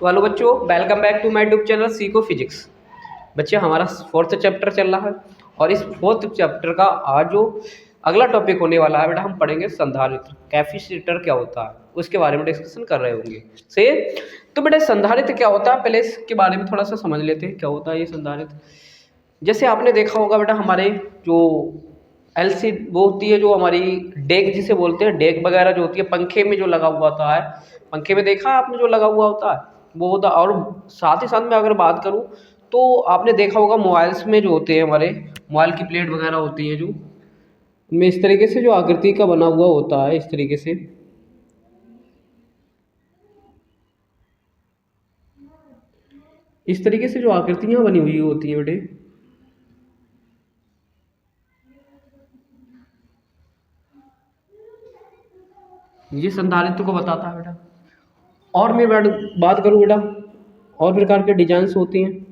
तो हेलो बच्चों, welcome back to my YouTube channel सीखो फिजिक्स। बच्चे हमारा फोर्थ चैप्टर चल रहा है और इस फोर्थ चैप्टर का आज जो अगला टॉपिक होने वाला है बेटा, हम पढ़ेंगे संधारित्र। कैपेसिटर क्या होता है उसके बारे में डिस्कशन कर रहे होंगे से। तो बेटा संधारित्र क्या होता है, पहले इसके बारे में थोड़ा सा समझ लेते हैं क्या होता है ये संधारित्र। जैसे आपने देखा होगा बेटा, हमारे जो एलसी वो होती है, जो हमारी डेक जिसे बोलते हैं, डेक वगैरह जो होती है पंखे में जो लगा हुआ होता है, पंखे में देखा है आपने जो लगा हुआ होता है वो होता। और साथ ही साथ में अगर बात करूं तो आपने देखा होगा मोबाइल्स में जो होते हैं, हमारे मोबाइल की प्लेट वगैरह होती है जो उनमें इस तरीके से जो आकृति का बना हुआ होता है, इस तरीके से जो आकृतियां बनी हुई होती है बेटे, ये संधारित्र को बताता है बेटा। और मैं बात करूं बेटा, और प्रकार के डिजाइन्स होती हैं,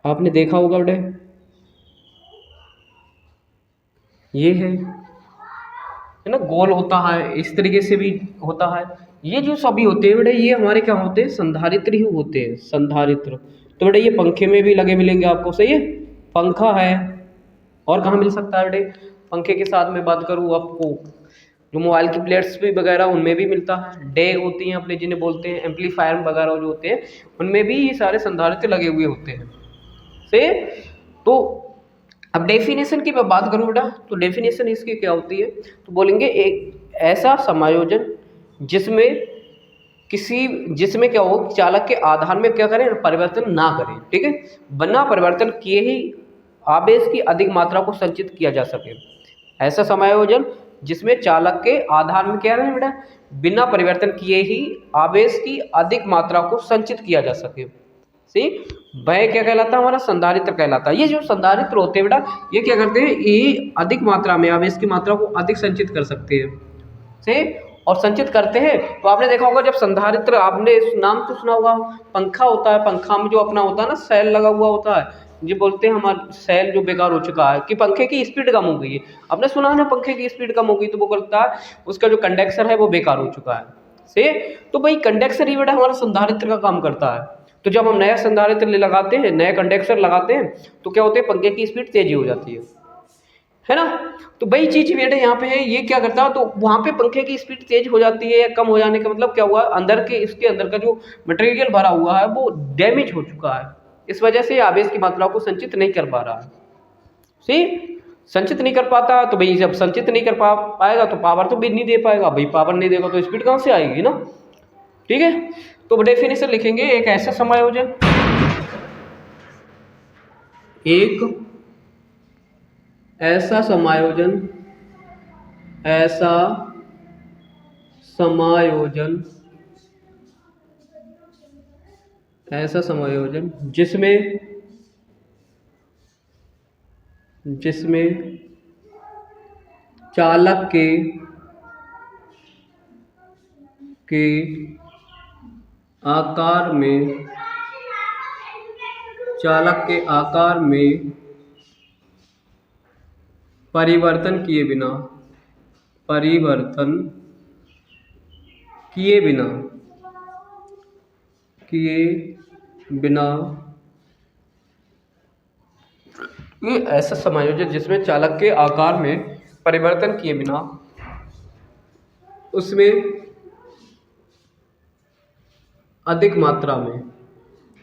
आपने देखा होगा बेटे, ये है ना, गोल होता है, इस तरीके से भी होता है। ये जो सभी होते हैं बेटे, ये हमारे क्या होते हैं, संधारित्र ही होते हैं, संधारित्र। तो बेटे ये पंखे में भी लगे मिलेंगे आपको, सही है, पंखा है। और कहाँ मिल सकता है बेटे, पंखे के साथ में बात करूँ आपको, जो मोबाइल की प्लेट्स भी वगैरह उनमें भी मिलता है। डे होती हैं अपने जिन्हें बोलते हैं, एम्पलीफायर वगैरह जो होते हैं उनमें भी ये सारे संधारित्र लगे हुए होते हैं से। तो अब डेफिनेशन की मैं बात करूं बेटा, तो डेफिनेशन इसकी क्या होती है, तो बोलेंगे एक ऐसा समायोजन जिसमें क्या हो, चालक के आधार में क्या करें, परिवर्तन ना करें, ठीक है, बिना परिवर्तन किए ही आवेश की अधिक मात्रा को संचित किया जा सके। ऐसा समायोजन जिसमें चालक के आधार में क्या है बेटा, बिना परिवर्तन किए ही आवेश की अधिक मात्रा को संचित किया जा सके। सी वह क्या कहलाता है, हमारा संधारित्र कहलाता है। ये जो संधारित्र होते हैं बेटा, ये क्या करते हैं, ये अधिक मात्रा में आवेश की मात्रा को अधिक संचित कर सकते हैं से। और संचित करते हैं तो आपने देखा होगा, जब संधारित्र, आपने नाम तो सुना होगा, पंखा होता है, पंखा में जो अपना होता है ना सेल लगा हुआ होता है, ये बोलते हैं हमारा सेल जो बेकार हो चुका है कि पंखे की स्पीड कम हो गई है। आपने सुना है ना, पंखे की स्पीड कम हो गई तो वो करता है, उसका जो कंडेंसर है वो बेकार हो चुका है से। तो भाई कंडेंसर ही बेटा हमारा संधारित्र का काम करता है। तो जब हम नया संधारित्र लगाते हैं, नया कंडेंसर लगाते हैं, तो क्या होते हैं, पंखे की स्पीड तेजी हो जाती है ना। तो वही चीज बेटा यहाँ पे है, ये क्या करता है, तो वहाँ पे पंखे की स्पीड तेज हो जाती है या कम हो जाने का मतलब क्या हुआ, अंदर के इसके अंदर का जो मटेरियल भरा हुआ है वो डैमेज हो चुका है, इस वजह से आवेश की मात्रा को संचित नहीं कर पा रहा है। सी संचित नहीं कर पाता, तो भाई जब संचित नहीं कर पाएगा तो पावर तो भी नहीं दे पाएगा, भाई पावर नहीं देगा तो स्पीड कहाँ से आएगी ना, ठीक है। तो डेफिनेशन लिखेंगे, एक ऐसा समायोजन, एक ऐसा समायोजन, ऐसा समायोजन, ऐसा समायोजन जिसमें चालक के आकार में, चालक के आकार में परिवर्तन किए बिना, परिवर्तन किए बिना, ये ऐसा समायोजन जिसमें चालक के आकार में परिवर्तन किए बिना उसमें अधिक मात्रा में,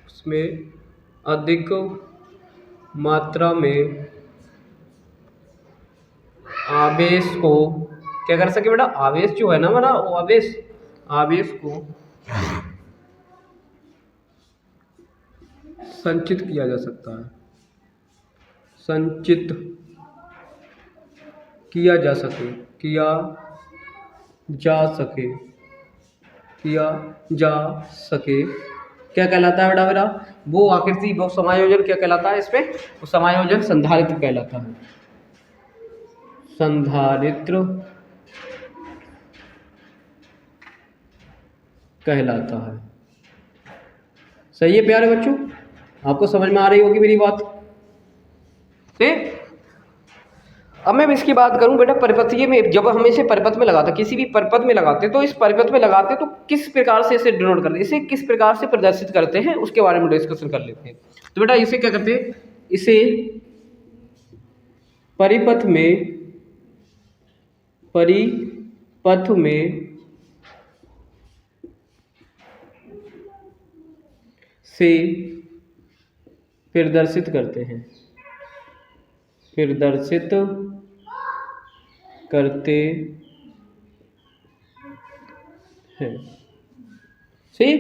उसमें अधिक मात्रा में आवेश को क्या कर सके बेटा, आवेश जो है ना हमारा, वो आवेश को संचित किया जा सकता है, संचित किया जा सके, किया जा सके। क्या कहलाता है बेटा मेरा, वो आकृति, वो समायोजन क्या कहलाता है, इसमें वो समायोजन संधारित्र कहलाता है, संधारित्र कहलाता है। सही है प्यारे बच्चों, आपको समझ में आ रही होगी मेरी बात। ठीक, अब मैं इसकी बात करूं बेटा परिपथीय में, जब हम इसे परिपथ में लगाते, किसी भी परिपथ में लगाते, तो इस परिपथ में लगाते तो किस प्रकार से इसे डिनोट करते हैं, इसे किस प्रकार से प्रदर्शित करते हैं, उसके बारे में डिस्कशन कर लेते हैं। तो बेटा इसे क्या करते हैं, इसे परिपथ में से प्रदर्शित करते हैं, प्रदर्शित करते हैं। सही,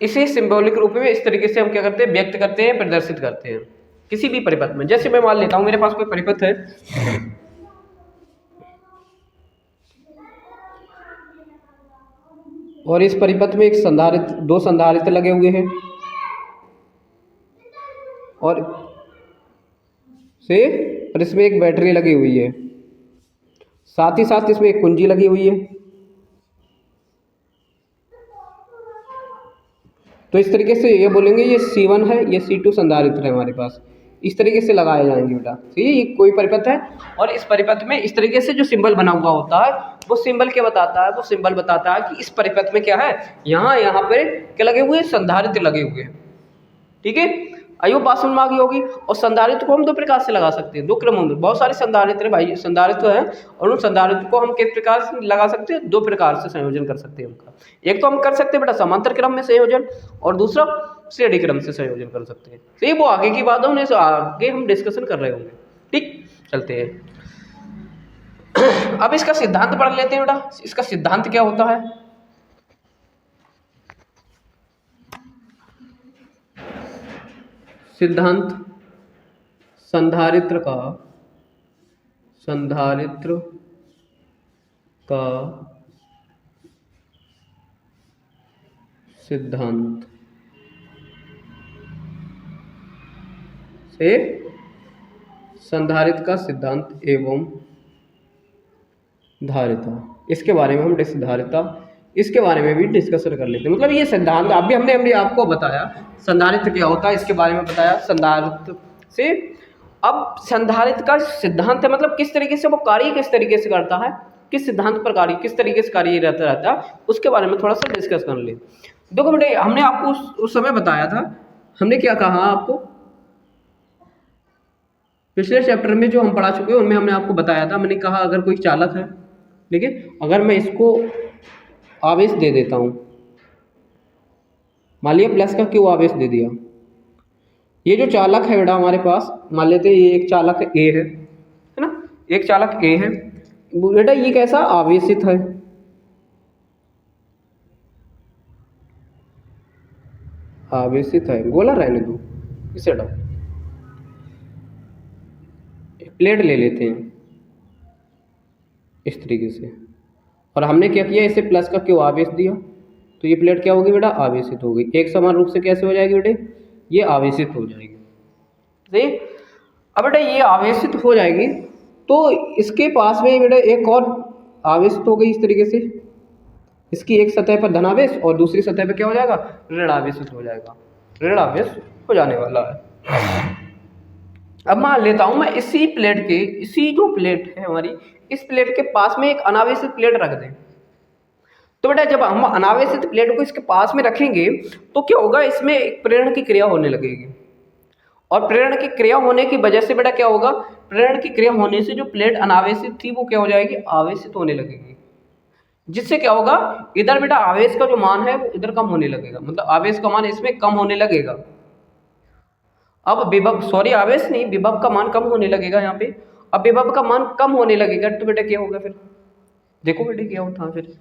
इसे सिंबॉलिक रूप में इस तरीके से हम क्या करते हैं, व्यक्त करते हैं, प्रदर्शित करते हैं किसी भी परिपथ में। जैसे मैं मान लेता हूं मेरे पास कोई परिपथ है और इस परिपथ में एक संधारित्र, दो संधारित्र लगे हुए हैं और इसमें एक बैटरी लगी हुई है, साथ ही साथ इसमें एक कुंजी लगी हुई है। तो इस तरीके से ये बोलेंगे ये C1 है, ये C2 संधारित्र है हमारे पास, इस तरीके से लगाए जाएंगे बेटा। ठीक है, ये कोई परिपथ है और इस परिपथ में इस तरीके से जो सिंबल बना हुआ होता है वो सिंबल क्या बताता है, वो सिंबल बताता है कि इस परिपथ में क्या है, यहाँ पे क्या लगे हुए हैं, संधारित्र लगे हुए हैं। ठीक है, आयु बात समझ में आ गई होगी। और संधारित्र को हम दो प्रकार से लगा सकते हैं, दो क्रमों में। बहुत सारे संधारित्र भाई संधारित्र हैं और उन संधारित्र को हम किस प्रकार से लगा सकते हैं, दो प्रकार से संयोजन कर सकते हैं उनका। एक तो हम कर सकते हैं बेटा समांतर क्रम में संयोजन और दूसरा श्रेणी क्रम से संयोजन कर सकते हैं। तो ये वो आगे की बात है, उन्हें आगे हम डिस्कशन कर रहे होंगे। ठीक, चलते हैं। अब इसका सिद्धांत पढ़ लेते हैं बेटा। इसका सिद्धांत क्या होता है, सिद्धांत संधारित्र का सिद्धांत से संधारित्र का सिद्धांत एवं धारिता, इसके बारे में हम धारिता इसके बारे में भी डिस्कशन कर लेते हैं। मतलब ये सिद्धांत अभी हमने आपको बताया संधारित्र क्या होता है, इसके बारे में बताया संधारित्र से। अब संधारित्र का सिद्धांत है मतलब किस तरीके से वो कार्य किस तरीके से करता है, किस सिद्धांत पर कार्य किस तरीके से कार्य रहता है, उसके बारे में थोड़ा सा डिस्कस कर ले। देखो बेटे हमने आपको उस समय बताया था, हमने क्या कहा आपको पिछले चैप्टर में जो हम पढ़ा चुके हैं उनमें हमने आपको बताया था, मैंने कहा अगर कोई चालक है, ठीक है, अगर मैं इसको आवेश दे देता हूं, मान लिया प्लस का क्यू आवेश दे दिया, ये जो चालक है बेटा हमारे पास, मान लेते हैं ये एक चालक ए है ना, एक चालक ए है बेटा, ये कैसा आवेशित है, आवेशित है, गोला रहने दो, इसे हटाओ। प्लेट ले लेते हैं इस तरीके से और हमने क्या किया, इसे प्लस का क्यू आवेश दिया, तो ये प्लेट क्या होगी बेटा, आवेशित होगी। एक समान रूप से कैसे हो जाएगी बेटे, ये आवेशित हो जाएगी। सही, अब बेटा ये आवेशित हो जाएगी तो इसके पास में बेटा एक और आवेशित हो गई इस तरीके से, इसकी एक सतह पर धनावेश और दूसरी सतह पर क्या हो जाएगा, ऋण आवेशित हो जाएगा, ऋण आवेश हो जाने वाला है। अब मान लेता हूं मैं इसी प्लेट के, इसी जो प्लेट है हमारी, इस प्लेट के पास में एक अनावेशित प्लेट रख दें, तो बेटा जब हम अनावेशित प्लेट को इसके पास में रखेंगे तो क्या होगा, इसमें एक प्रेरण की क्रिया होने लगेगी और प्रेरण की क्रिया होने की वजह से बेटा क्या होगा, प्रेरण की क्रिया होने से जो प्लेट अनावेशित थी वो क्या हो जाएगी, आवेशित होने लगेगी, जिससे क्या होगा, इधर बेटा आवेश का जो मान है वो इधर कम होने लगेगा, मतलब आवेश का मान इसमें कम होने लगेगा। अब विभव, सॉरी आवेश नहीं, विभव का मान कम होने लगेगा यहाँ पे। अब विभव का मान कम होने लगेगा तो बेटा क्या होगा, फिर देखो बेटे क्या होता है फिर,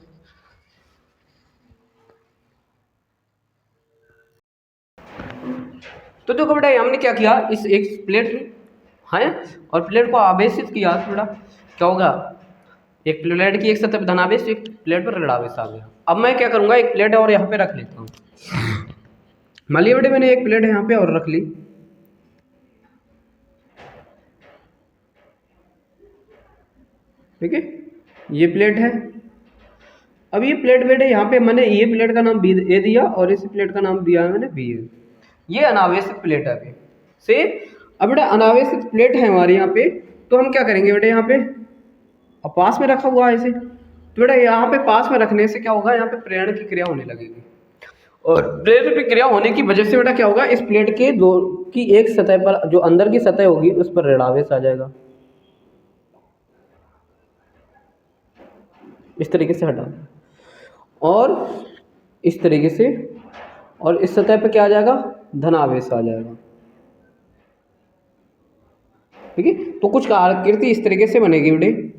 तो देखो बेटा हमने क्या किया, इस एक प्लेट है और प्लेट को आवेशित किया, तो बेटा क्या होगा, एक प्लेट की एक सतह पर धनावेश, एक प्लेट पर ऋणावेश आ गया। अब मैं क्या करूंगा, एक प्लेट और यहाँ पे रख लेता हूँ, मान लिया बेटे मैंने एक प्लेट यहाँ पे और रख ली, ठीक है, ये प्लेट है। अब ये प्लेट बेटे यहाँ पे मैंने ये प्लेट का नाम ए दिया और इस प्लेट का नाम दिया है मैंने बी, ये अनावेशित प्लेट है अभी से। अब बेटा अनावेशित प्लेट है हमारे यहाँ पे, तो हम क्या करेंगे बेटा, यहाँ पे अब पास में रखा हुआ है इसे, तो बेटा यहाँ पे पास में रखने से क्या होगा, यहाँ पे प्रेरण की क्रिया होने लगेगी, और प्रेरण की क्रिया होने की वजह से बेटा क्या होगा, इस प्लेट के दो की एक सतह पर जो अंदर की सतह होगी उस पर ऋणावेश आ जाएगा, इस तरीके से हटा, और इस तरीके से, और इस सतह पे क्या आ जाएगा, धनावेश आ जाएगा। ठीक है, तो कुछ आकृति इस तरीके से बनेगी बेटे।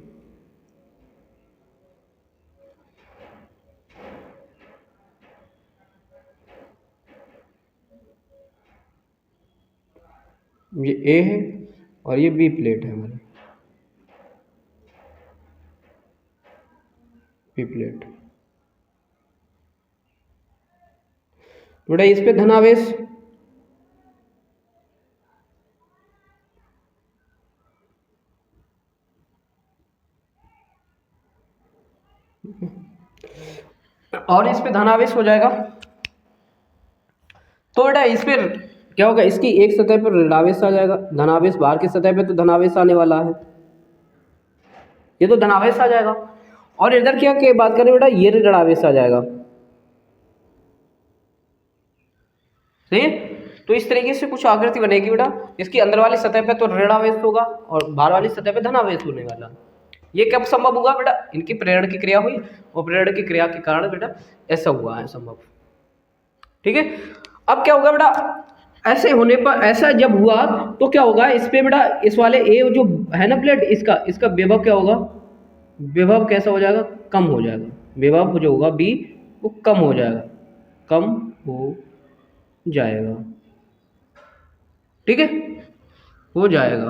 ये ए है और ये बी प्लेट है हमारी, बी प्लेट। बेटा इस पे धनावेश, और इस पे धनावेश हो जाएगा, तो बेटा इस पर क्या होगा, इसकी एक सतह पर ऋणावेश आ जाएगा, धनावेश बाहर की सतह पे तो धनावेश आने वाला है, ये तो धनावेश आ जाएगा, और इधर क्या की बात करें बेटा, ये ऋणावेश आ जाएगा। सही है, तो इस तरीके से कुछ आकृति बनेगी बेटा, इसकी अंदर वाली सतह पे तो ऋणावेश होगा और बाहर वाली सतह पे धनावेश होने वाला। ये कब संभव हुआ बेटा, इनकी प्रेरण की क्रिया हुई, और प्रेरण की क्रिया के कारण बेटा ऐसा हुआ है संभव। ठीक है, अब क्या होगा बेटा, ऐसे होने पर, ऐसा जब हुआ तो क्या होगा, इस पे बेटा इस वाले ए जो है ना प्लेट, इसका विभव क्या होगा, विभव कैसा हो जाएगा, कम हो जाएगा, विभव जो होगा बी वो कम हो जाएगा, कम हो जाएगा। ठीक है, हो जाएगा।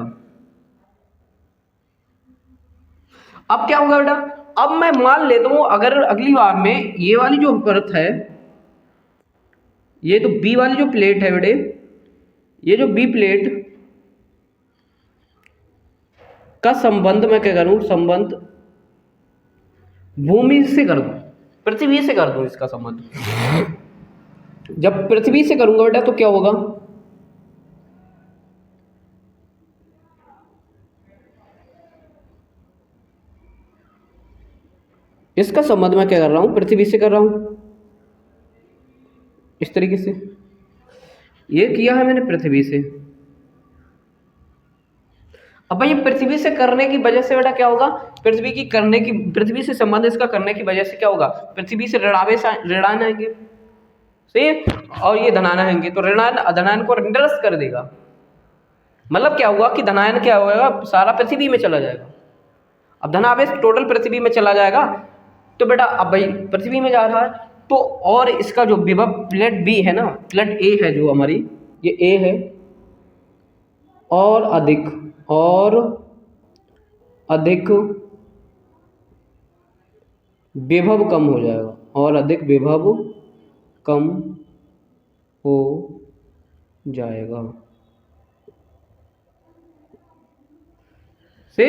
अब क्या होगा बेटा, अब मैं मान लेता हूं अगर अगली बार में ये वाली जो परत है, ये तो बी वाली जो प्लेट है बेटे, ये जो बी प्लेट का संबंध मैं क्या करूं, संबंध भूमि से कर दूं, पृथ्वी से कर दूं इसका संबंध। जब पृथ्वी से करूंगा बेटा तो क्या होगा, इसका संबंध मैं क्या कर रहा हूं, पृथ्वी से कर रहा हूं, इस तरीके से ये किया है मैंने पृथ्वी से। अब ये पृथ्वी से करने की वजह से बेटा क्या होगा, पृथ्वी की करने की, पृथ्वी से संबंध इसका करने की वजह से क्या होगा, पृथ्वी से ऋणावेश ऋणान आएंगे, सही, और ये धनायन आएंगे, तो ऋणायन अधनायन को निरस्त कर देगा। मतलब क्या हुआ कि धनायन क्या होगा, सारा पृथ्वी में चला जाएगा। अब धनावेश टोटल पृथ्वी में चला जाएगा, तो बेटा अब भाई पृथ्वी में जा रहा है, तो और इसका जो विभव प्लेट बी है ना, प्लेट ए है जो हमारी, ये ए है, और अधिक विभव कम हो जाएगा, और अधिक विभव कम हो जाएगा, से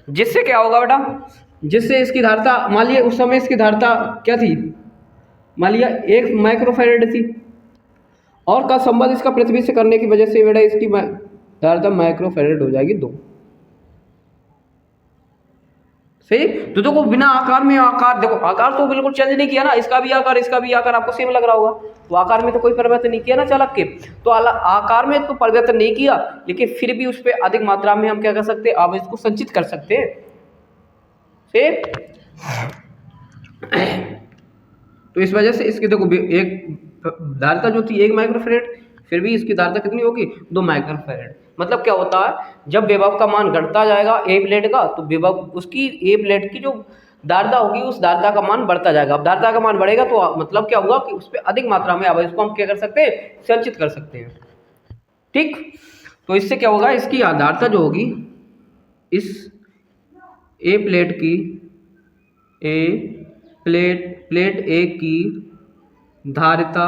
जिससे क्या होगा बेटा, जिससे इसकी धारिता, मान लिया उस समय इसकी धारिता क्या थी, मान लिया 1 माइक्रोफैरेड थी, और का संबंध इसका पृथ्वी से करने की वजह से बेटा इसकी धारिता माइक्रोफैरेड हो जाएगी 2। सही, तो देखो बिना आकार में, आकार देखो, आकार तो बिल्कुल चेंज नहीं किया ना, इसका भी आकार आपको सेम लग रहा होगा, तो आकार में तो कोई परिवर्तन नहीं किया ना चालक के, तो आकार में तो परिवर्तन नहीं किया, लेकिन फिर भी उस पर अधिक मात्रा में हम क्या कर सकते हैं, आवेश को संचित कर सकते हैं। तो इस वजह से इसकी देखो एक धारिता जो थी 1 माइक्रोफैरेड, फिर भी इसकी धारिता कितनी होगी, 2 माइक्रोफैरेड। मतलब क्या होता है, जब विभव का मान घटता जाएगा ए प्लेट का, तो विभव उसकी ए प्लेट की जो धारिता होगी उस धारिता का मान बढ़ता जाएगा। अब धारिता का मान बढ़ेगा तो मतलब क्या होगा कि उस पर अधिक मात्रा में आवेश को हम क्या कर सकते हैं, संचित कर सकते हैं। ठीक, तो इससे क्या होगा, इसकी धारिता जो होगी, इस ए प्लेट की, प्लेट ए की धारिता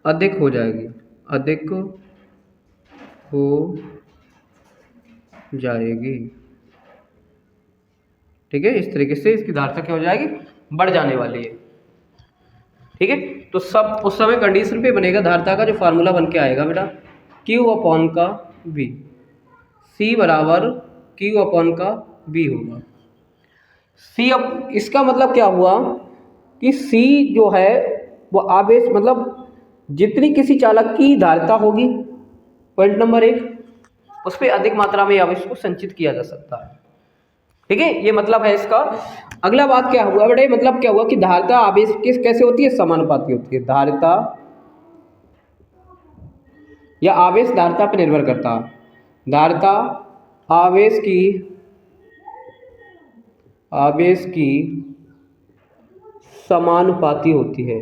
अधिक हो जाएगी, अधिक हो जाएगी। ठीक है, इस तरीके से इसकी धारिता क्या हो जाएगी, बढ़ जाने वाली है। ठीक है, तो सब उस समय कंडीशन पे बनेगा, धारिता का जो फार्मूला बन के आएगा बेटा क्यू अपॉन का वी, सी बराबर क्यू अपॉन का वी होगा। सी अब इसका मतलब क्या हुआ कि सी जो है वो आवेश मतलब जितनी किसी चालक की धारिता होगी, पॉइंट नंबर 1, उस पर अधिक मात्रा में आवेश को संचित किया जा सकता है। ठीक है, ये मतलब है इसका। अगला बात क्या हुआ बेटे, मतलब क्या हुआ कि धारिता आवेश किस कैसे होती है, समानुपाती होती है। धारिता या आवेश धारिता पर निर्भर करता है। धारिता आवेश की समानुपाती होती है,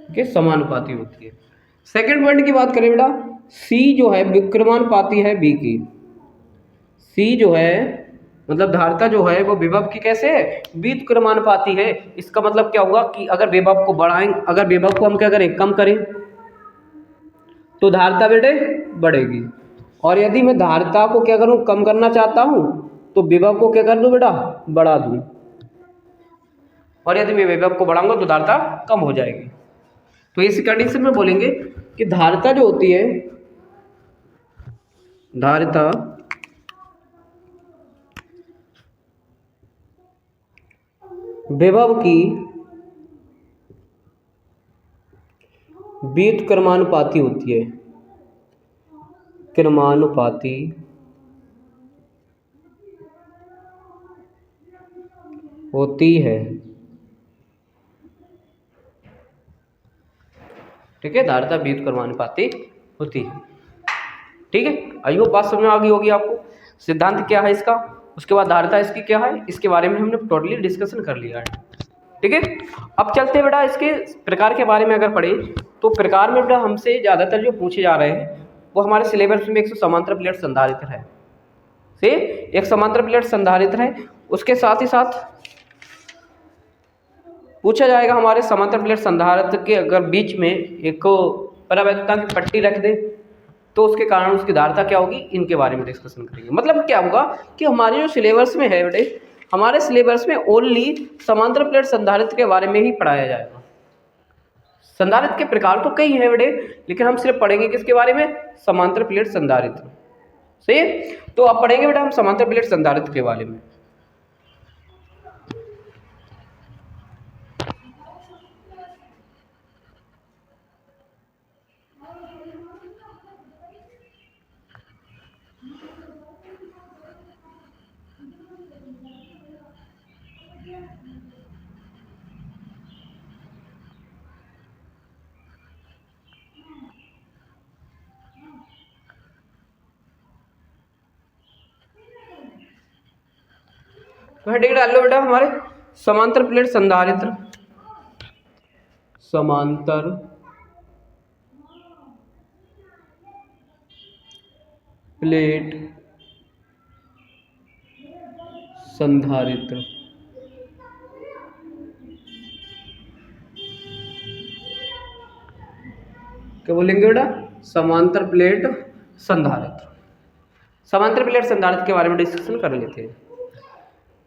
कि समानुपाती होती है। सेकंड पॉइंट की बात करें बेटा, सी जो है विक्रमानुपाती है बी की। सी जो है मतलब धारिता जो है वो विभव की कैसे है, व्युत्क्रमानुपाती है। इसका मतलब क्या हुआ कि अगर विभव को बढ़ाएंगे, अगर विभव को हम क्या करें, कम करें, तो धारिता बेटे बढ़ेगी। और यदि मैं धारिता को क्या करूं, कम करना चाहता हूं, तो विभव को क्या कर दूं बेटा, बढ़ा दूं। और यदि मैं विभव को बढ़ाऊंगा तो धारिता कम हो जाएगी। तो इस कंडीशन में बोलेंगे कि धारिता जो होती है, धारिता विभव की व्युत्क्रमानुपाती होती है, क्रमानुपाती होती है। ठीक है, धारिता व्युत्क्रमानुपाती होती है। ठीक है, आइए बात समझ में आ गई होगी आपको। सिद्धांत क्या है इसका, उसके बाद धारिता इसकी क्या है, इसके बारे में हमने टोटली डिस्कशन कर लिया है। ठीक है, अब चलते बेटा इसके प्रकार के बारे में अगर पढ़े, तो प्रकार में बेटा हमसे ज़्यादातर जो पूछे जा रहे हैं वो हमारे सिलेबस में एक समांतर प्लेट संधारित्र है, से एक समांतर प्लेट संधारित्र है। उसके साथ ही साथ पूछा जाएगा हमारे समांतर प्लेट संधारित्र के अगर बीच में एक परावैद्युता की पट्टी रख दे तो उसके कारण उसकी धारिता क्या होगी, इनके बारे में डिस्कशन करेंगे। मतलब क्या होगा कि हमारे जो सिलेबस में है बेटे, हमारे सिलेबस में ओनली समांतर प्लेट संधारित्र के बारे में ही पढ़ाया जाएगा। संधारित्र के प्रकार तो कई हैं बेटे, लेकिन हम सिर्फ पढ़ेंगे किसके बारे में, समांतर प्लेट संधारित्र। सही है, तो अब पढ़ेंगे बेटा हम समांतर प्लेट संधारित्र के बारे में। हेडिंग डाल लो बेटा हमारे समांतर प्लेट संधारित्र, समांतर प्लेट संधारित्र। क्या बोलेंगे बेटा, समांतर प्लेट संधारित्र। समांतर प्लेट संधारित्र के बारे में डिस्कशन कर लेते हैं।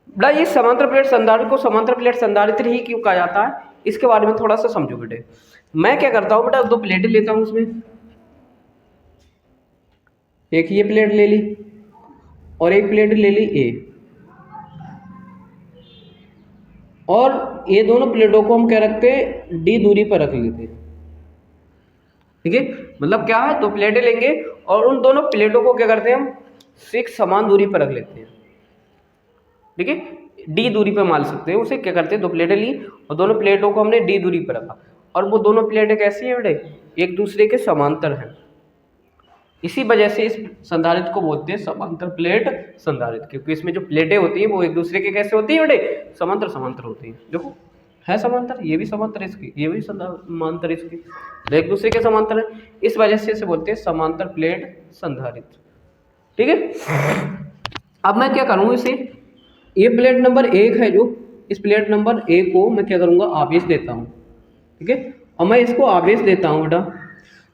बेटा ये समांतर प्लेट संधारित्र को समांतर प्लेट संधारित्र ही क्यों कहा जाता है, इसके बारे में थोड़ा सा समझो बेटे। मैं क्या करता हूँ बेटा, दो प्लेटें लेता हूँ, उसमें एक ये प्लेट ले ली और एक प्लेट ले ली ए, और ये दोनों प्लेटों को हम क्या रखते हैं, डी दूरी पर रख लेते हैं। ठीक है, मतलब क्या है, दो प्लेटें लेंगे और उन दोनों प्लेटों को क्या करते हैं, हम एक समान दूरी पर रख लेते हैं। ठीक है, डी दूरी पर मान सकते हैं उसे। क्या करते हैं, दो प्लेटें ली और दोनों प्लेटों को हमने डी दूरी पर रखा, और वो दोनों प्लेटें कैसी हैं बेटे, एक दूसरे के समांतर हैं। इसी वजह से इस संधारित्र को बोलते हैं समांतर प्लेट संधारित्र, क्योंकि इसमें जो प्लेटें होती हैं वो एक दूसरे के कैसे होती हैं बेटे, समांतर समांतर होती हैं। देखो है समांतर, ये भी समांतर इसकी, ये भी समांतर इसकी, तो एक दूसरे के समांतर है, इस वजह से इसे बोलते हैं समांतर प्लेट संधारित्र। ठीक है, अब मैं क्या करूँ, इसे ये प्लेट नंबर 1 है जो, इस प्लेट नंबर 1 को मैं क्या करूँगा, आवेश देता हूँ। ठीक है, और मैं इसको आवेश देता हूँ बेटा।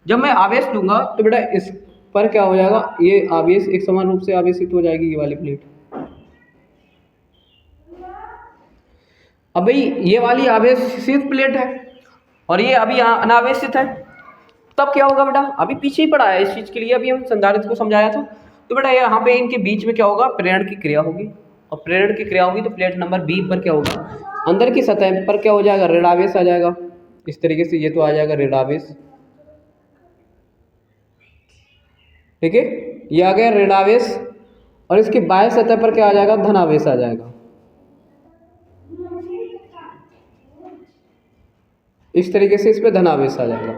जब मैं आवेश दूंगा तो बेटा इस पर क्या हो जाएगा, ये आवेश एक समान रूप से आवेशित हो जाएगी, ये वाली प्लेट। अब भाई ये वाली आवेशित प्लेट है और ये अभी अनावेशित है, तब क्या होगा बेटा, अभी पीछे ही पड़ा है इस चीज़ के लिए, अभी हम संधारित्र को समझाया था। तो बेटा यहाँ पे इनके बीच में क्या होगा, प्रेरण की क्रिया होगी, और प्रेरण की क्रिया होगी तो प्लेट नंबर बी पर क्या होगा, अंदर की सतह पर क्या हो जाएगा, ऋणावेश आ जाएगा। इस तरीके से ये तो आ जाएगा ऋणावेश, ठीक है, ये आ गया ऋणावेश, और इसकी बाह्य सतह पर क्या आ जाएगा, धनावेश आ जाएगा। इस तरीके से इस पे धनावेश आ जाएगा।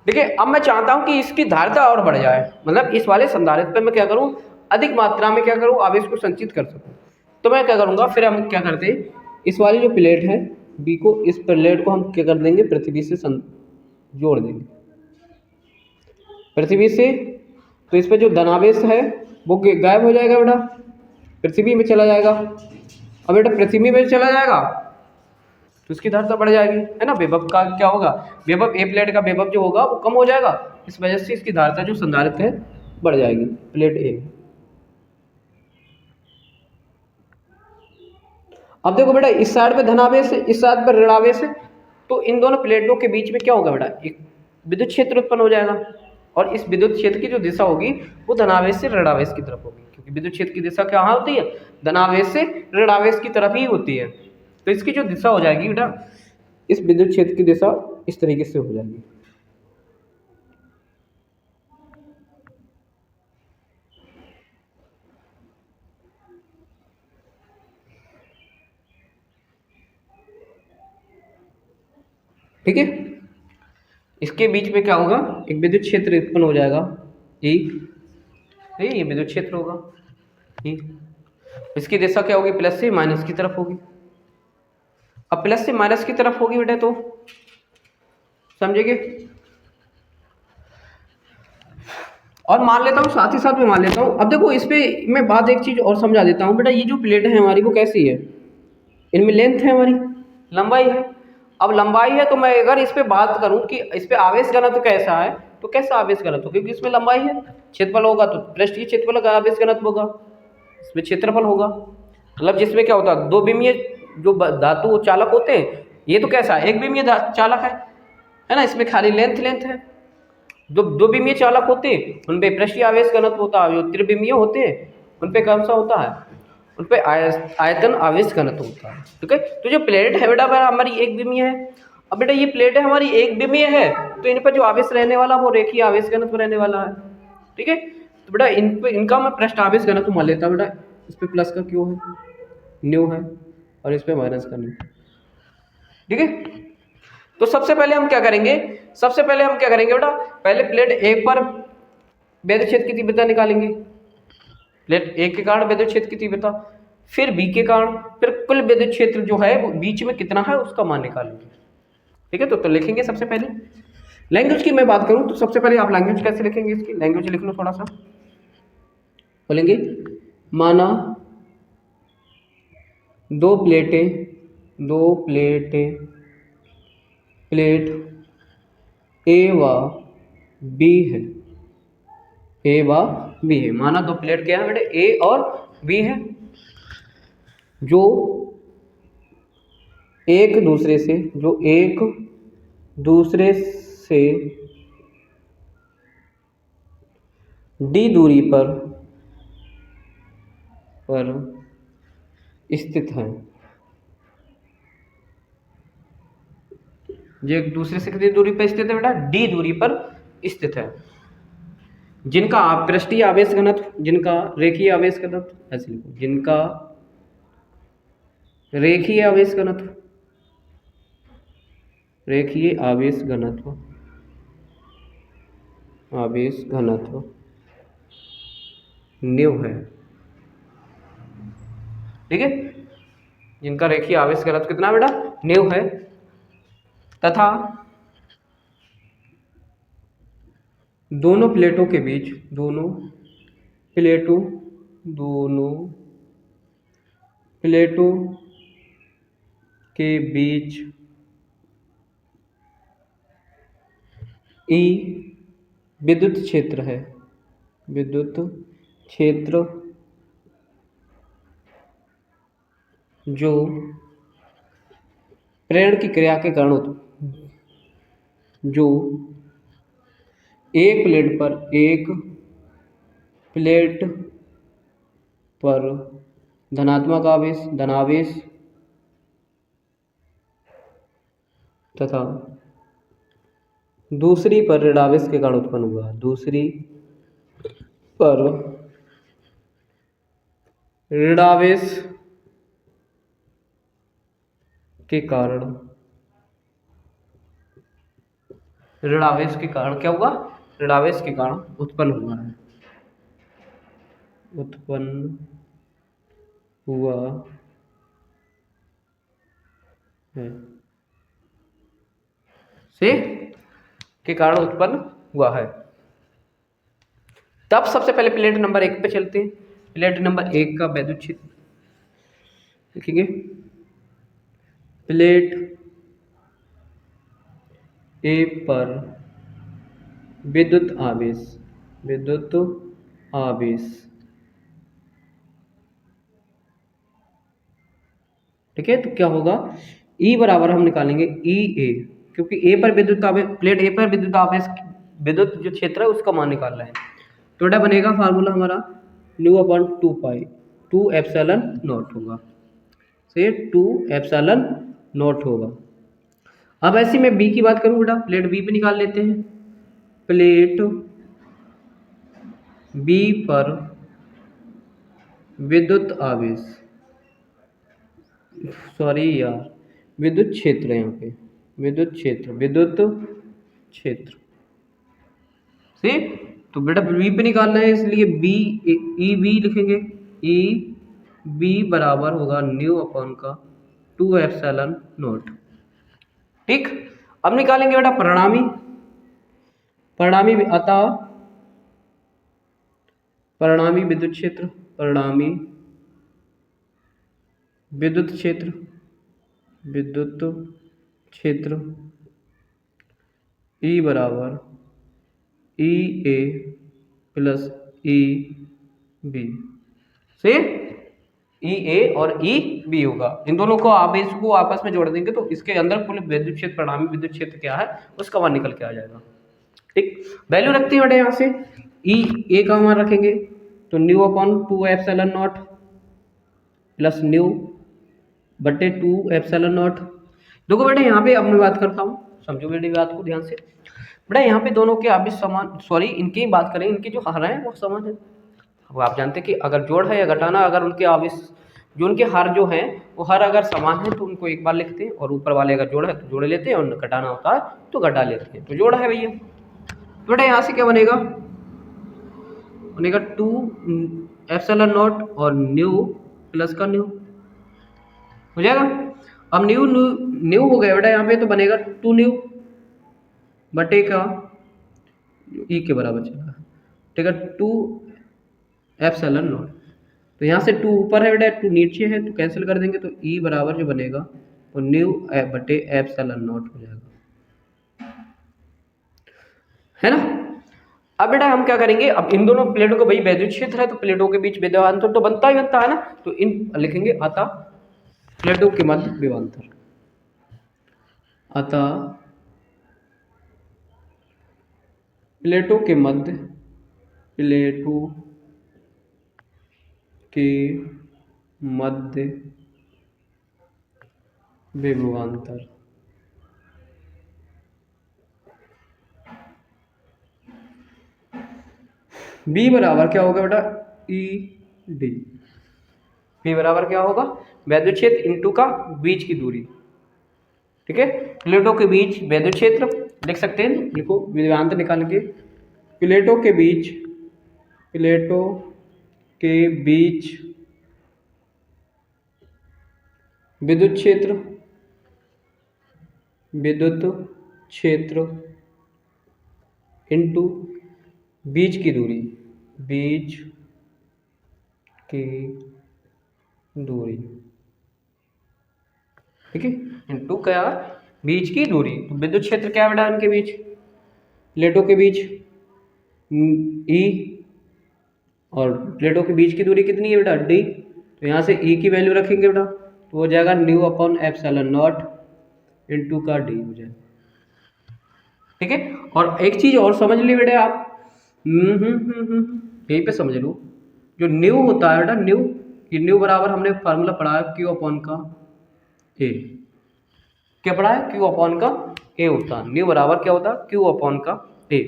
देखिए अब मैं चाहता हूं कि इसकी धारिता और बढ़ जाए, मतलब इस वाले संधारित्र पे मैं क्या करूं, अधिक मात्रा में क्या करूं, आवेश को संचित कर सकूं। तो मैं क्या करूंगा, फिर हम क्या करते हैं, इस वाली जो प्लेट है बी को, इस प्लेट को हम क्या कर देंगे, पृथ्वी से जोड़ देंगे पृथ्वी से। तो इस पर जो धनावेश है वो गायब हो जाएगा बेटा, पृथ्वी में चला जाएगा। अब बेटा पृथ्वी में चला जाएगा तो इसकी धारिता बढ़ जाएगी, है ना, विभव का क्या होगा, विभव ए प्लेट का विभव जो होगा वो कम हो जाएगा, इस वजह से इसकी धारिता जो संधारित्र है बढ़ जाएगी, प्लेट ए। अब देखो बेटा इस साइड पे धनावेश है, इस साइड पर ऋणावेश है, तो इन दोनों प्लेटों के बीच में क्या होगा बेटा, एक विद्युत क्षेत्र उत्पन्न हो जाएगा, और इस विद्युत क्षेत्र की जो दिशा होगी वो धनावेश से ऋणावेश की तरफ होगी, क्योंकि विद्युत क्षेत्र की दिशा क्या होती है, धनावेश से ऋणावेश की तरफ ही होती है। तो इसकी जो दिशा हो जाएगी बेटा, इस विद्युत क्षेत्र की दिशा इस तरीके से हो जाएगी। ठीक है, इसके बीच में क्या होगा, एक विद्युत क्षेत्र उत्पन्न हो जाएगा E, ये विद्युत क्षेत्र होगा E। इसकी दिशा क्या होगी, प्लस से माइनस की तरफ होगी। अब प्लस से माइनस की तरफ होगी बेटा, तो समझेंगे। और मान लेता हूँ, साथ ही साथ में मान लेता हूँ, अब देखो इस पे मैं बात एक चीज और समझा देता हूँ बेटा, ये जो प्लेट है हमारी वो कैसी है, इनमें लेंथ है हमारी, लंबाई है। अब लंबाई है तो मैं अगर इस पे बात करूं कि इस पे आवेश घनत्व कैसा है, तो कैसा आवेश घनत्व, क्योंकि इसमें लंबाई है, क्षेत्रफल होगा तो पृष्ठीय क्षेत्रफल का आवेश घनत्व होगा, इसमें क्षेत्रफल होगा। मतलब जिसमें क्या होता है, दो विमीय जो धातु चालक होते हैं, ये तो कैसा है, एक विमीय चालक है ना, इसमें खाली लेंथ है। जो दो विमीय चालक होते हैं उन पे पृष्ठीय आवेश घनत्व होता है, जो त्रिविमीय होते हैं उन पे कौन सा होता है, उन पे आयतन आवेश घनत्व होता है। ठीक है, तो जो प्लेट है बेटा हमारी एक विमीय है। अब बेटा ये प्लेट है हमारी एक विमीय है, तो इन पर जो आवेश रहने वाला वो रेखीय आवेश घनत्व रहने वाला है। ठीक है, तो बेटा इन पे इनका मैं पृष्ठ आवेश घनत्व मान लेता हूँ बेटा, इस पे प्लस का क्यू है, न्यू है, और इस पे माइनस का न्यू। ठीक है, तो सबसे पहले हम क्या करेंगे, बेटा पहले प्लेट एक पर विद्युत क्षेत्र की तीव्रता निकालेंगे, प्लेट एक के कारण विद्युत क्षेत्र की तीव्रता, फिर बी के कारण, फिर कुल विद्युत क्षेत्र जो है वो बीच में कितना है उसका मान निकालेंगे। ठीक है, तो लिखेंगे सबसे पहले लैंग्वेज की मैं बात करूं तो सबसे पहले आप लैंग्वेज कैसे लिखेंगे, इसकी लैंग्वेज लिख लो थोड़ा सा, बोलेंगे माना दो प्लेटें प्लेट ए व बी है, ए व बी है, माना दो प्लेट क्या है बेटे, ए और बी है, जो एक दूसरे से डी दूरी पर स्थित है, जो एक दूसरे से कितनी दूरी पर स्थित है बेटा, डी दूरी पर स्थित है, जिनका पृष्ठीय आवेश घनत्व, जिनका रेखीय आवेश घनत्व, ऐसे लिखो, जिनका रेखीय आवेश घनत्व न्यू है। ठीक है, जिनका रेखीय आवेश घनत्व कितना बेटा, न्यू है, तथा दोनों प्लेटों के बीच ई विद्युत क्षेत्र जो प्रेरण की क्रिया के कारण जो एक प्लेट पर धनात्मक आवेश धनावेश तथा दूसरी पर ऋणावेश के कारण उत्पन्न हुआ। दूसरी पर ऋणावेश के कारण क्या हुआ? ऋणावेश के कारण उत्पन्न हुआ है। उत्पन्न हुआ है से के कारण उत्पन्न हुआ है। तब सबसे पहले प्लेट नंबर 1 पे चलते हैं। प्लेट नंबर 1 का वैद्युत क्षेत्र लिखेंगे। प्लेट ए पर विद्युत आवेश ठीक है। तो क्या होगा? E बराबर हम निकालेंगे ई ए, क्योंकि ए पर विद्युत आवेश, प्लेट ए पर विद्युत आवेश, विद्युत जो क्षेत्र है उसका मान निकालना है। तो बेटा बनेगा फार्मूला हमारा ν/2 पाई 2 एप्सिलॉन नॉट होगा, से 2 एप्सिलॉन नॉट होगा। अब ऐसी मैं बी की बात करूं बेटा, प्लेट बी पे निकाल लेते हैं। प्लेट बी पर विद्युत आवेश, सॉरी यार, विद्युत क्षेत्र, यहाँ पे विद्युत क्षेत्र से, तो बेटा बी पे निकालना है, इसलिए बी ई बी लिखेंगे। ई बी बराबर होगा ν/2 एप्सिलॉन नॉट। ठीक। अब निकालेंगे बेटा परिणामी अतः परिणामी विद्युत क्षेत्र E बराबर ई ए प्लस ई बी से ई ए और ई बी होगा। इन दोनों को आवेश को आपस में जोड़ देंगे तो इसके अंदर कुल विद्युत क्षेत्र, परिणामी विद्युत क्षेत्र क्या है उसका मान निकल के आ जाएगा। ठीक। वैल्यू रखते हैं बेटा, यहाँ से ई ए का मान रखेंगे तो ν/2 epsilon naught plus ν/2 epsilon naught. देखो बेटा यहाँ पे अब मैं बात करता हूँ, समझो बेटी बात को ध्यान से। बेटा यहाँ पे दोनों के आवेश समान, सॉरी इनकी ही बात करें, इनकी जो हर है वो समान है। अब आप जानते हैं कि अगर जोड़ है या घटाना, अगर उनके आवेश जो उनके हर जो हैं वो हर अगर समान है तो उनको एक बार लिखते हैं, और ऊपर वाले अगर जोड़ है तो जोड़ लेते हैं, और घटाना होता है तो घटा लेते हैं। तो जोड़ है भैया, तो बेटा यहाँ से क्या बनेगा? 2 एप्सिलॉन नॉट और न्यू प्लस का न्यू हो जाएगा। अब न्यू हो गया बेटा यहाँ पे, तो बनेगा 2 न्यू बटे का ई के बराबर चला, ठीक है 2 एप्सिलॉन नॉट। तो यहाँ से 2 ऊपर है बेटा, 2 नीचे है, तो कैंसिल कर देंगे, तो ई बराबर जो बनेगा वो न्यू बटे एप्सिलॉन नॉट हो जाएगा, है ना। अब बेटा हम क्या करेंगे, अब इन दोनों प्लेटों को, भाई वैद्युत क्षेत्र है तो प्लेटों के बीच विभवांतर तो बनता ही बनता है ना, तो इन लिखेंगे अतः प्लेटों के मध्य विभवांतर, अतः प्लेटों के मध्य विभवांतर। बी बराबर क्या होगा बेटा? E D. बी बराबर क्या होगा? वैद्युत क्षेत्र इनटू का बीच की दूरी, ठीक है। प्लेटों के बीच वैद्युत क्षेत्र लिख सकते हैं, लिखो विभवांतर निकालेंगे। प्लेटों के बीच विद्युत क्षेत्र इनटू बीच की दूरी, ठीक है, इनटू क्या? बीच की दूरी। तो विद्युत क्षेत्र क्या बेटा इनके बीच, प्लेटों के बीच ई, और प्लेटों के बीच की दूरी कितनी है बेटा? डी। तो यहाँ से ई की वैल्यू रखेंगे बेटा, तो तो हो जाएगा new upon epsilon not into का डी हो जाएगा। ठीक है, और एक चीज और समझ ली बेटे आप, यहीं पे समझ लो, जो न्यू होता है बेटा न्यू, ये न्यू बराबर हमने फार्मूला पढ़ा है क्यू अपॉन का ए। क्या पढ़ा है? क्यू अपॉन का ए होता है, न्यू बराबर क्या होता है? क्यू अपॉन का ए।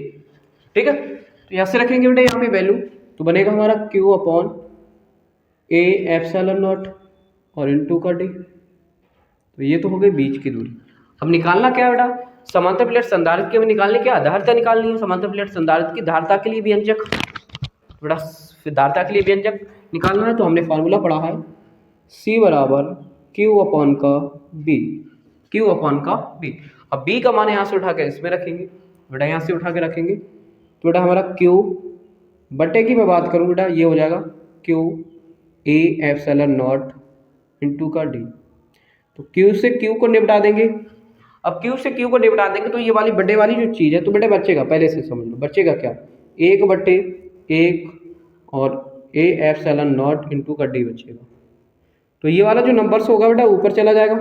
ठीक है, तो यहाँ से रखेंगे बेटा यहाँ पे वैल्यू, तो बनेगा हमारा Q upon A epsilon not और इनटू का डी। तो ये तो हो गई बीच की दूरी। अब निकालना क्या है बेटा? समांतर प्लेट संधारित्र की हमें निकालने क्या? धारिता निकालनी है समांतर प्लेट संधारित्र की धारिता के लिए व्यंजक। बेटा फिर धारिता के लिए व्यंजक निकालना है तो हमने फार्मूला पढ़ा है C बराबर क्यू अपॉन का बी, क्यू अपॉन का बी। अब बी का मान यहाँ से उठा के इसमें रखेंगे बेटा, यहाँ से उठा के रखेंगे तो बेटा हमारा क्यू बटे की मैं बात करूँ बेटा, ये हो जाएगा Q A epsilon not into का डी। तो क्यू से क्यू को निपटा देंगे। अब क्यू से क्यू को निपटा देंगे तो ये वाली बटे वाली जो चीज़ है तो बेटे बचेगा, पहले से समझ लो बचेगा क्या, एक बटे एक और ए एप्सिलॉन नॉट इंटू का डी बचेगा। तो ये वाला जो नंबर होगा बेटा ऊपर चला जाएगा।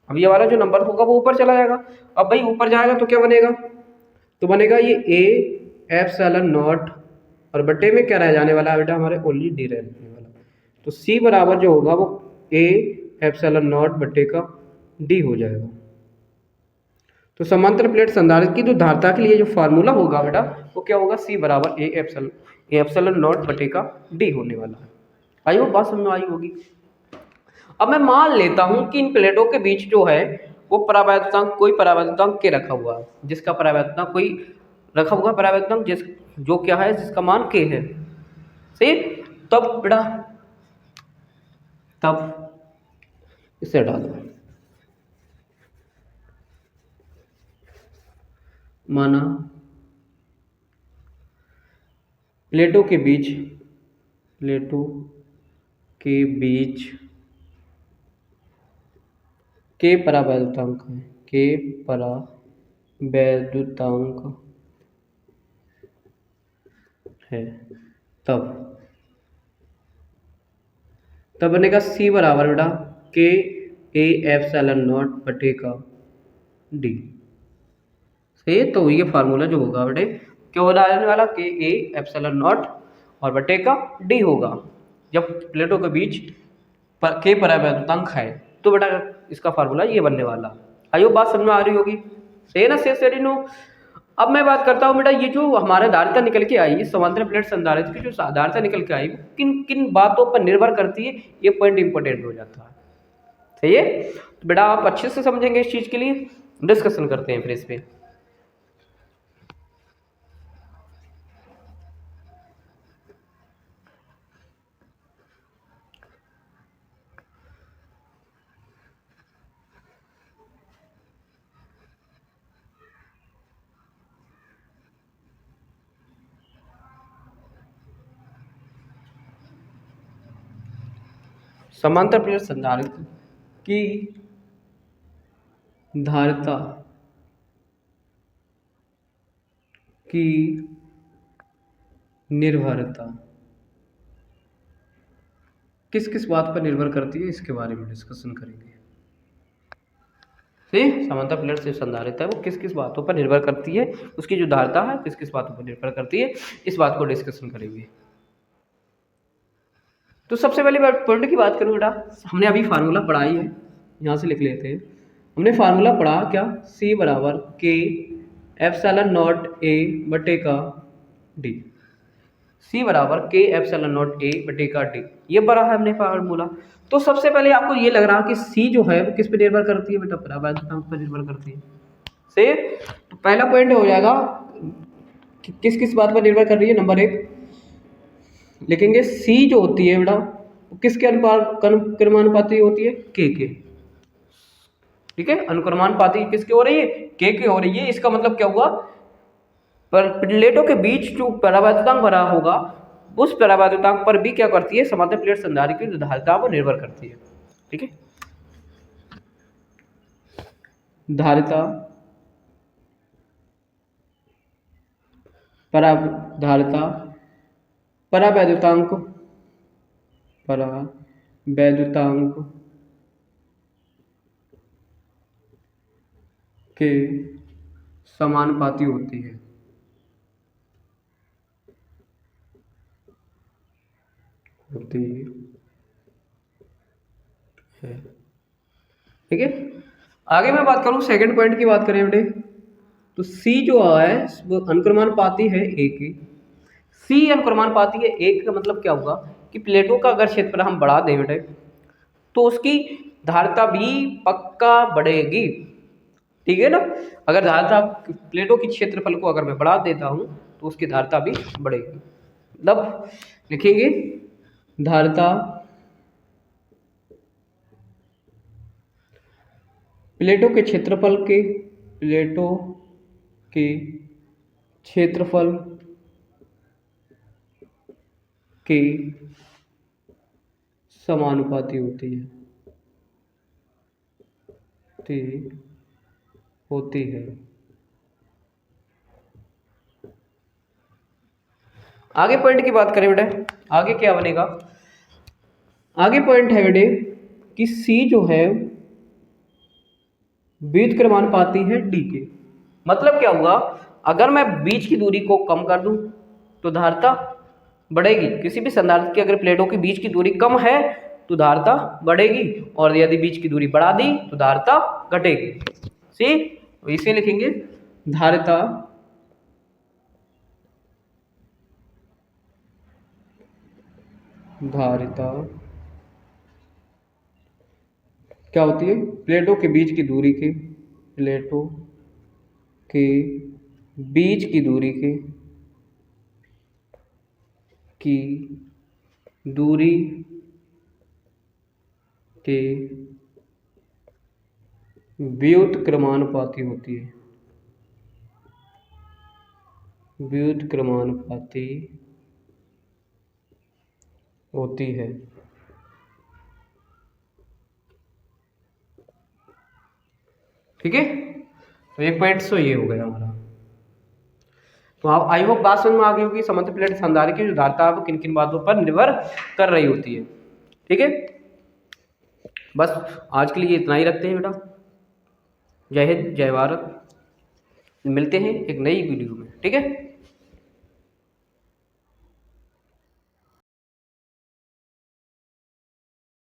अब ये वाला जो नंबर होगा वो ऊपर चला जाएगा। अब भाई ऊपर जाएगा तो क्या बनेगा? तो बनेगा ये ए एप्सिलॉन नॉट और बटे में क्या रह जाने वाला है बेटा? हमारे ओनली डी रहने वाला। तो सी बराबर जो होगा वो ए एप्सिलॉन नॉट बटे का डी हो जाएगा। तो समांतर प्लेट संधारित्र की जो धारिता के लिए जो फार्मूला होगा बेटा वो क्या होगा? सी बराबर ए एप्सिलॉन नॉट बटे का डी होने वाला है। आई वो बात समझ में आई होगी। अब मैं मान लेता हूं कि इन प्लेटों के बीच जो है वो परावैद्युतांक, कोई परावैद्युतांक के रखा हुआ है, जिसका परावैद्युतांक कोई रखा हुआ परावैद्युतांक जिस जो क्या है जिसका मान के है। सही, तब बेटा तब इसे हटा दो। माना प्लेटों के बीच के परावैद्युतांक है, के परावैद्युतांक है, तब बनेगा सी बराबर बेटा के ए एप्सिलॉन नॉट बटे का डी। सही है, तो ये फार्मूला जो होगा बेटे क्या हो जाने वाला? के ए एप्सिलॉन नॉट और बटे का डी होगा जब प्लेटों के बीच के परावैद्युतांक है। तो बेटा इसका फार्मूला ये बनने वाला। आइयो बात समझ में आ रही होगी? सही है ना? से नो। अब मैं बात करता हूँ बेटा ये जो हमारा धारिता निकल के आई, समांतर प्लेट संधारित्र की जो धारिता निकल के आई किन किन बातों पर निर्भर करती है, ये पॉइंट इंपॉर्टेंट हो जाता है। सही है, तो बेटा आप अच्छे से समझेंगे इस चीज के लिए डिस्कशन करते हैं फिर इस पे। समांतर प्लेट संधारित्र की धारिता की निर्भरता किस किस बात पर निर्भर करती है, इसके बारे में डिस्कशन करेंगे। सही, समांतर प्लेट से संधारित्र है वो किस किस बातों पर निर्भर करती है, उसकी जो धारिता है किस किस बातों पर निर्भर करती है, इस बात को डिस्कशन करेंगे। तो सबसे पहले पॉइंट की बात करूँ बेटा, हमने अभी फार्मूला पढ़ा ही है, यहाँ से लिख लेते हैं। हमने फार्मूला पढ़ा क्या? सी बराबर के एप्सिलॉन नॉट ए बटे का डी। सी बराबर के एप्सिलॉन नॉट ए बटे का डी, ये पढ़ा है हमने फार्मूला। तो सबसे पहले आपको ये लग रहा है कि सी जो है वो किस पे निर्भर करती है बेटा? परावैद्युतांक पर निर्भर करती है। सही, तो पहला पॉइंट हो जाएगा कि किस किस बात पर निर्भर कर रही है। नंबर एक लिखेंगे सी जो होती है बेटा वो किसके अनुक्रमानुपाती होती है? के। ठीक है, अनुक्रमानुपाती किसके हो रही है? के हो रही है। इसका मतलब क्या हुआ? पर प्लेटों के बीच जो परावैद्युतांक भरा होगा उस परावैद्युतांक पर भी क्या करती है? समांतर प्लेट संधारित्र की जो धारिता वो निर्भर करती है। ठीक है, धारिता परावैद्युतांक के समानुपाती होती है। ठीक है। आगे मैं बात करूं सेकंड पॉइंट की बात करें बेटे, तो सी जो है वो अनुक्रमानुपाती है ए की। सी अनुक्रमानुपाती है एक का मतलब क्या होगा कि प्लेटों का अगर क्षेत्र हम बढ़ा दें बेटे तो उसकी धारिता भी पक्का बढ़ेगी। ठीक है ना। अगर धारिता प्लेटों की क्षेत्रफल को अगर मैं बढ़ा देता हूं तो उसकी धारिता भी बढ़ेगी। मतलब लिखेंगे धारिता प्लेटों के क्षेत्रफल के समानुपाती होती है। आगे पॉइंट की बात करें बेटे, आगे क्या बनेगा, आगे पॉइंट है बेटे कि सी जो है व्युत्क्रमानुपाती है डी के। मतलब क्या हुआ, अगर मैं बीच की दूरी को कम कर दूं तो धारिता बढ़ेगी। किसी भी संधारित्र की अगर प्लेटों की बीच की दूरी कम है तो धारिता बढ़ेगी, और यदि बीच की दूरी बढ़ा दी तो धारिता घटेगी। सी इसे लिखेंगे धारिता क्या होती है, प्लेटों के बीच की दूरी के के व्युत्क्रमानुपाती होती है। ठीक है। तो एक पॉइंट तो ये हो गया हमारा। तो आप आई होप बात समझ में आ गई होगी, समंत प्लेट संधारित्र की जो धारिता है किन किन बातों पर निर्भर कर रही होती है। ठीक है। बस आज के लिए इतना ही रखते हैं बेटा। जय हिंद, जय भारत। मिलते हैं एक नई वीडियो में। ठीक है।